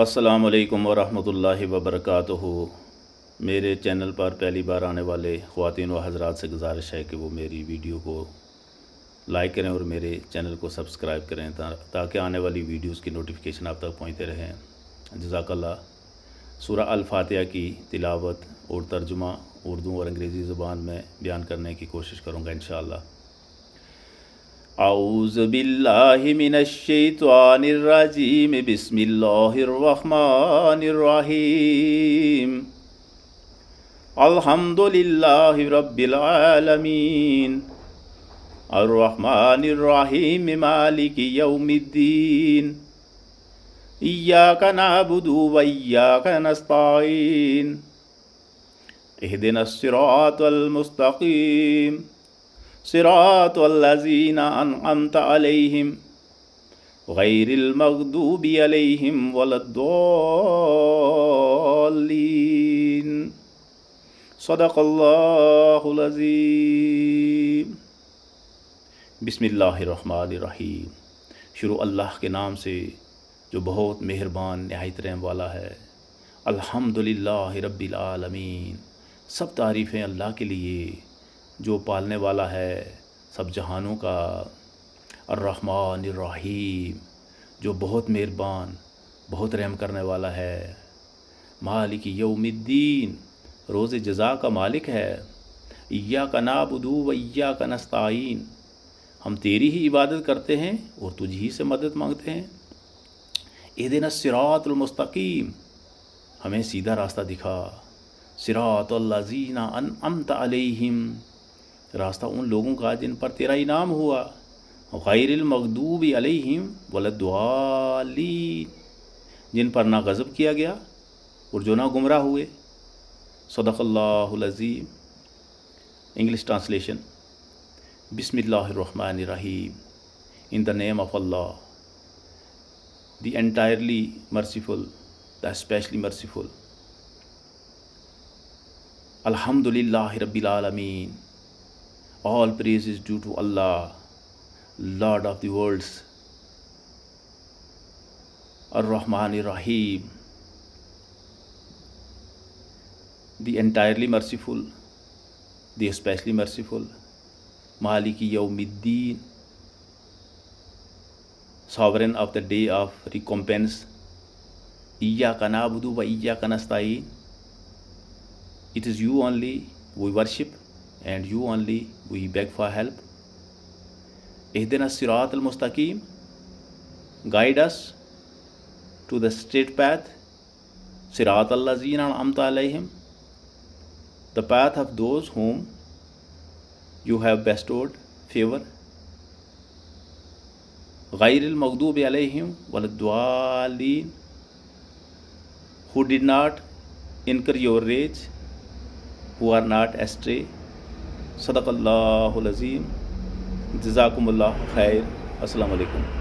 अस्सलामु अलैकुम वरहमतुल्लाहि वबरकातुहू। मेरे चैनल पर पहली बार आने वाले ख़वातीन व हज़रात से गुजारिश है कि वो मेरी वीडियो को लाइक करें और मेरे चैनल को सब्सक्राइब करें ताकि आने वाली वीडियोस की नोटिफिकेशन आप तक पहुंचते रहें। जज़ाकल्लाह। सूरह अल फातिहा की तिलावत और तर्जुमा उर्दू और अंग्रेज़ी ज़ुबान में बयान करने की कोशिश करूँगा इंशाअल्लाह। औज़ु बिल्लाहि मिनश शैतानिर रजीम बिस्मिल्लाहिर रहमानिर रहीम। अल्हम्दुलिल्लाहि रब्बिल आलमीन अर्रहमानिर रहीम मालिकि यौमिद्दीन। इय्याका नअबुदु व इय्याका नस्तईन। इहदिनस सिरातल मुस्तक़ीम सिरातल्लज़ीना अनअमता अलैहिम गैरिल मग़दूबि अलैहिम वलद्दॉल्लीन। सदक़ल्लाहुल अज़ीम। बिस्मिल्लाहिर्रहमानिर्रहीम। शुरू अल्लाह के नाम से जो बहुत मेहरबान नहायत रहम वाला है। अल्हम्दुलिल्लाहि रब्बिल आलमीन। सब तारीफ़ें अल्लाह के लिए जो पालने वाला है सब जहानों का। अर्रहमानिर्रहीम जो बहुत मेहरबान बहुत रहम करने वाला है। मालिक यौमिद्दीन रोज़ जज़ा का मालिक है। इय्याका नअबुदु व इय्याका नस्तईन हम तेरी ही इबादत करते हैं और तुझ ही से मदद मांगते हैं। इहदिनस सिरातल मुस्तक़ीम हमें सीधा रास्ता दिखा। सिरातल्लज़ीना अनअमता अलैहिम रास्ता उन लोगों का जिन पर तेरा इनाम हुआ। गैरिल मग़दूबि अलैहिम वलद्दॉल्लीन जिन पर ना गज़ब किया गया और जो ना गुमराह हुए। सदक़ल्लाहुल अज़ीम। English translation. बिस्मिल्लाहिर्रहमानिर्रहीम। In the name of Allah, the entirely merciful, the especially merciful. Alhamdulillahi Rabbil Alameen. All praise is due to Allah, Lord of the worlds. Ar-Rahmanir Rahim, the entirely merciful, the especially merciful. Maliki Yawmiddin, sovereign of the day of recompense. Iyyaka na'budu wa iyyaka nasta'in. It is you only we worship and you only we beg for help. Ihdinas siratal mustaqim, guide us to the straight path. Siratal lazina an'amta alayhim, the path of those whom you have bestowed favor. Ghairil maghdubi alayhim waladdallin, who did not incur your rage, who are not astray. Sadaqallahul Azim. Jazakumullah khair. Assalamu alaikum.